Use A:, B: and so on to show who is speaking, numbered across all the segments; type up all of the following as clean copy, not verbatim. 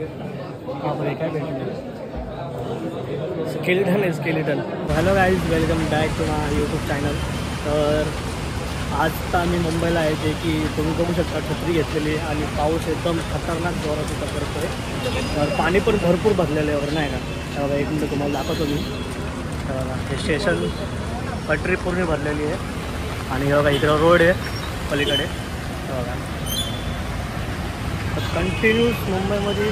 A: बापरे काय भेटलं स्केलेटन आहे skeleton. Hello guys welcome back to my YouTube channel. तर आज तर आम्ही मुंबईला आहे जे की तुम्ही बघू शकता छत्री घेतलेली आणि पाऊस एकदम खतरनाक जोरात इथं पडतो आहे. तर पाणी पण भरपूर भरलेलं आहे वगैरे नाही का. तेव्हा एक मिनटं तुम्हाला दाखवतो मी. हे स्टेशन पटरी पूर्ण भरलेली आहे आणि बघा इकडं रोड आहे पलीकडे बघा. तर कंटिन्यूस मुंबईमध्ये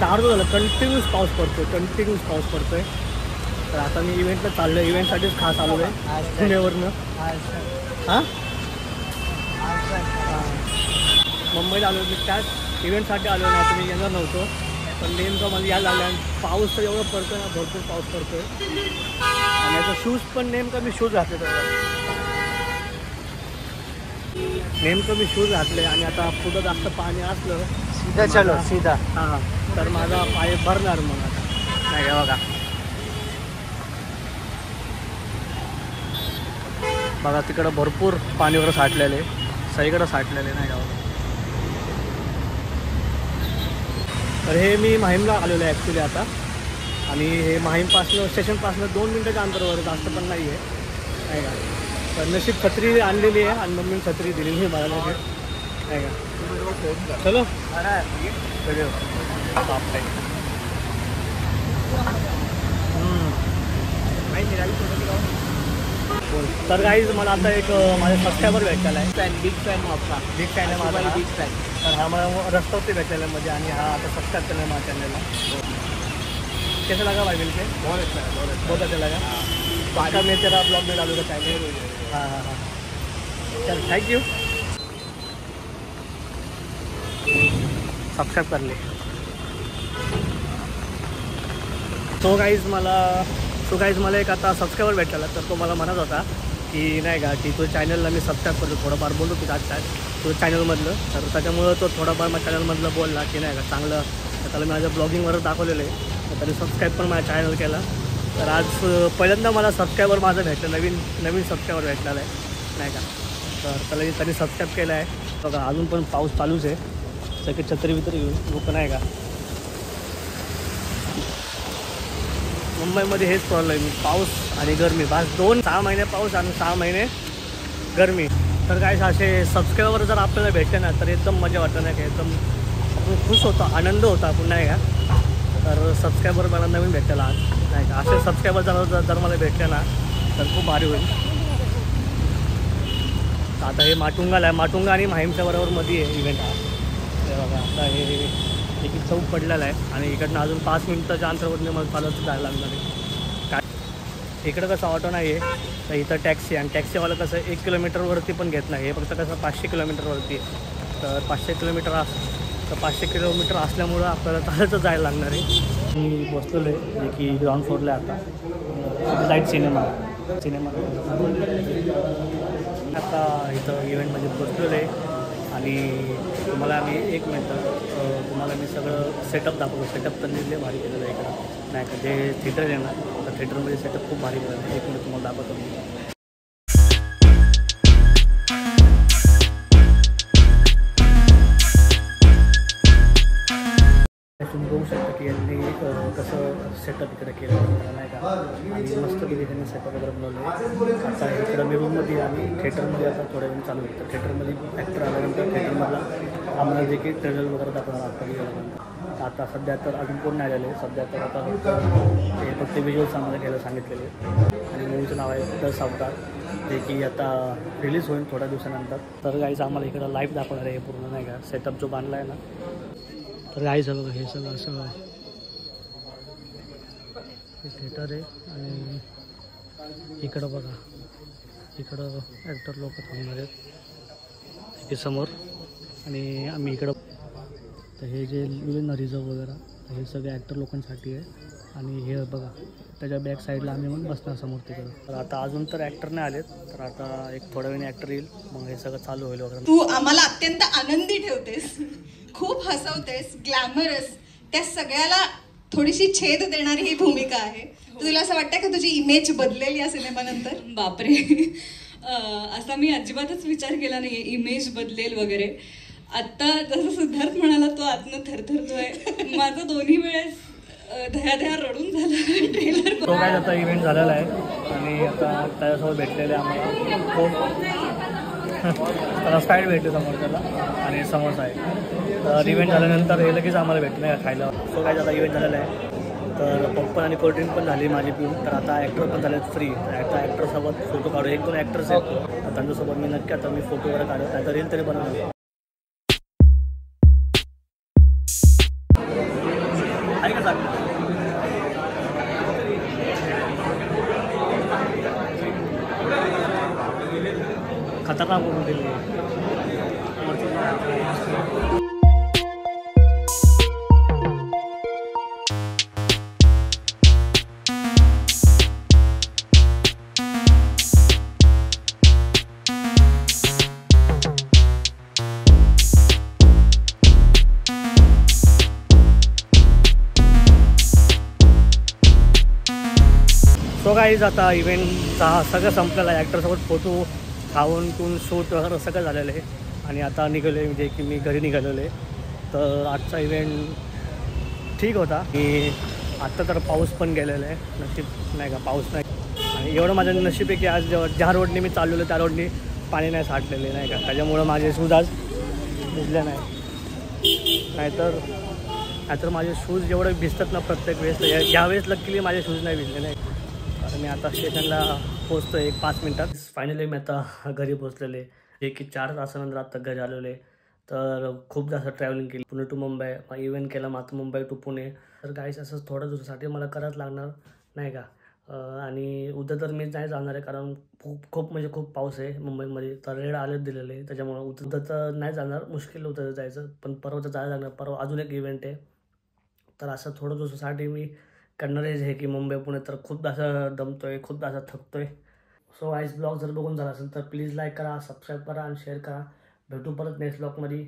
A: 4 दिवस झालं कंटिन्यूस पाऊस पडतो आहे तर आता मी इव्हेंटला चाललो आहे. इव्हेंटसाठीच खास आलो आहे पुण्यावरनं. हां मुंबईला आलो मी त्याच इव्हेंटसाठी आलो ना. तुम्ही येणार नव्हतो पण नेमकं मला यायला लागलं आणि पाऊस तर एवढं पडतो ना भरपूर पाऊस पडतो आहे. आणि याचा शूज पण नेमकं मी शूज घातले नेमकं मी शूज घातले आणि आता पुढं जास्त पाणी असलं
B: सीधा चलो सीधा.
A: हां तर माझा पाय भरणार मग आता नाही का. बघा तिकडं भरपूर पाणी वगैरे साठलेले सगळीकडं साठलेले नाही का. तर हे मी माहीमला आलेलो आहे ॲक्च्युली आता. आणि हे माहीमपासनं स्टेशनपासनं 2 मिनटाच्या अंतरावर जास्त पण नाही आहे नाही का. तर नशीब छत्री आणलेली आहे आणि मम्मीने छत्री दिलेली आहे मला नाही का. चलो तर गाईज मला आता एक माझ्या सबस्क्रायबर भेटलेला आहे. बिग फॅन आपला बिग फॅन आहे माझा बिग फॅन. तर हा मला रस्त्यावरती भेटलेला मध्ये आणि हा आता सबस्क्राईब केला आहे माझ्या चॅनलला. कैसा लगा भाई मिलके? बहुत अच्छा लगा. बाका मैं तेरा ब्लॉग में डालूंगा चैनल. हाँ चल थैंक यू. सबस्क्राईब कर ले. सो गाईज मला एक आता सबस्क्रायबर भेटलेला. तर तो मला म्हणत होता की नाही का की तो चॅनलला मी सबस्क्राईब करतो थोडंफार बोलतो की काय तो चॅनलमधलं. तर त्याच्यामुळं तो थोडाफार माझ्या चॅनलमधलं बोलला की नाही का चांगलं. तर त्याला माझ्या ब्लॉगिंगवर दाखवलेलं आहे. तर त्याने सबस्क्राईब पण माझ्या चॅनल केला. तर आज पहिल्यांदा मला सबस्क्रायबर माझं भेटलं नवीन सबस्क्रायबर भेटलेला आहे नाही का. तर त्यांनी सबस्क्राईब केलं आहे. बघा अजून पण पाऊस चालूच आहे. सगळे छत्री बित्री घेऊन लोक नाही का. मुंबईमध्ये हेच प्रॉब्लेम पाऊस आणि गरमी बस 6 महिने पाऊस आणि 6 महिने गरमी. तर काय असे सबस्क्रायबर जर आपल्याला भेटले ना तर एकदम मजा वाटतं नाही का. एकदम आपण खुश होतो आनंद होता आपण नाही का. तर सबस्क्रायबर मला नवीन भेटलेला आज नाही का. असे सबस्क्रायबर जर मला भेटले ना तर खूप भारी होईल. आता हे माटुंगाला आहे. माटुंगा आणि माहीमच्या बरोबर मध्ये आहे इव्हेंट हा. बघा आता हे एक चौक पडलेला आहे आणि इकडनं अजून 5 मिनिटाच्या अंतरावरती मला चालत जायला लागणार आहे. काय इकडं कसं ऑटो नाही आहे तर इथं टॅक्सी आणि टॅक्सीवाला कसं 1 किलोमीटरवरती पण घेत नाही. हे फक्त कसं 500 किलोमीटरवरती आहे. तर 500 किलोमीटर असल्यामुळं आपल्याला चालतच जायला लागणार आहे. मी बसलेलो आहे जे की ग्राउंड फ्लोअरला आहे आता लाईट सिनेमा आता इथं इव्हेंटमध्ये बसलेलो आहे. आणि तुम्हाला मी 1 मिनटं तुम्हाला मी सगळं सेटअप दाखवतो. सेटअप तर निर्णय भारी केलेलं आहे इकडं नाही का. जे थिएटर आहे ना तर थिएटरमध्ये सेटअप खूप भारी केलं आहे. 1 मिनिट तुम्हाला दाखवतो मी. तुम्ही बघू शकता की यांनी कसं सेटअप इकडे केलं नाही का. आणि मस्तपैकी त्यांनी सेटअप वगैरे बनवलं आहे. आता इकडं मी रूममध्ये आणि थिएटरमध्ये आता थोड्या वेळ चालू आहे. तर थिएटरमध्ये ॲक्टर आल्यानंतर थिएटरमधला आम्हाला जे काही ट्रेलर वगैरे दाखवणार आता आता सध्या तर अजून कोण नाही आलेले. सध्या तर आता हे फक्त व्हिज्युअल्स आम्हाला घ्यायला सांगितलेले. आणि मूवीचं नाव आहे द सावकार जे की आता रिलीज होईल थोड्या दिवसानंतर. तर गाईज आम्हाला इकडं लाईव्ह दाखवणार आहे पूर्ण नाही का. सेटअप जो बांधला आहे ना तर गाईज बघा हे सगळं असं हे थिएटर आहे. आणि इकडं बघा इकडं ॲक्टर लोक थांबणार आहेत इथे समोर. आणि आम्ही इकडं तर हे जे लिहिलं ना रिझर्व वगैरे हे सगळे ॲक्टर लोकांसाठी आहे. आणि हे बघा त्याच्या बॅक साईडला आम्ही मग बसणार समोर तिकडं. तर आता अजून तर ॲक्टर नाही आलेत. तर आता एक थोड्या वेळाने ॲक्टर येईल मग हे सगळं चालू होईल वगैरे.
C: तू आम्हाला अत्यंत आनंदी ठेवतेस, खूप हसवतेस, ग्लॅमरस. त्या सगळ्याला थोडीशी छेद देणारी ही भूमिका आहे. तुला असं वाटतं का तुझी इमेज बदलेल या सिनेमानंतर?
D: बापरे असा मी अजिबातच विचार केला नाहीये इमेज बदलेल वगैरे.
B: आत्ता जसं सिद्धार्थ म्हणाला तो आतनं थरथरतोय, माझं दोन्ही वेळेस दह्या रडून झालं ट्रेलर.
A: तो काय आता इव्हेंट झालेला आहे आणि आता त्याच्यासोबत भेटलेले आम्हाला खूप त्याला स्पाईड भेटले समोर त्याला आणि समोसा आहे. तर इव्हेंट झाल्यानंतर हे लगेच आम्हाला भेटलं नाही का खायला. सो काय आता इव्हेंट झालेला आहे. तर पॉपकॉर्न आणि कोल्ड्रिंक पण झाली माझी पिऊन. तर आता ॲक्टर पण झाले फ्री. आता ॲक्टरसोबत फोटो काढू. 1-2 ॲक्टर्स आहेत तर त्यांच्यासोबत मी नक्की आता मी फोटो वगैरे काढू. त्याचा रील तरी बनवणार आहे का सांग. खतरनाक म्हणून दिली. सो गाईज आता इव्हेंटचा सगळं संपलेला आहे. ॲक्टरसोबत फोटो खाऊन पिऊन शूट वगैरे सगळं झालेलं आहे आणि आता निघालो आहे म्हणजे की मी घरी निघालेलो आहे. तर आजचा इव्हेंट ठीक होता की आत्ता तर पाऊस पण गेलेला आहे. नशीब नाही का पाऊस नाही आणि एवढं माझं नशीब आहे की आज ज्या रोडने मी चाललेलो त्या रोडने पाणी नाही साठलेले नाही का. त्याच्यामुळं माझे शूज आज भिजले नाही. नाहीतर माझे शूज जेवढे भिजतात ना प्रत्येक वेळेस यावेळेस लकीली माझे शूज नाही भिजले नाही. तर मी आता स्टेशनला पोचतो 1-5 मिनटात. फायनली मी आता घरी पोचलेले जे की 4 तासानंतर आता घरी आलेले. तर खूप जास्त ट्रॅव्हलिंग केली पुणे टू मुंबई. इव्हेंट केला मग आता मुंबई टू पुणे. तर गाईस असंच थोड्या दिवसासाठी मला करायच लागणार नाही का. आणि उद्या तर मी नाही जाणार आहे कारण खूप म्हणजे खूप पाऊस आहे मुंबईमध्ये. तर रेड अलर्ट दिलेले आहे त्याच्यामुळं उद्या तर नाही जाणार. मुश्किल होतं जायचं पण परवा तर जायला लागणार. परवा अजून एक इव्हेंट आहे. तर असं थोड्या दिवसासाठी मी करणारच आहे की मुंबई पुणे. तर खूप जास्त दमतोय खूप जास्त थकतोय. सो गाईस ब्लॉग जर बघून झाला असेल तर प्लीज लाईक करा, सबस्क्राईब करा आणि शेअर करा. भेटू परत नेक्स्ट ब्लॉगमध्ये.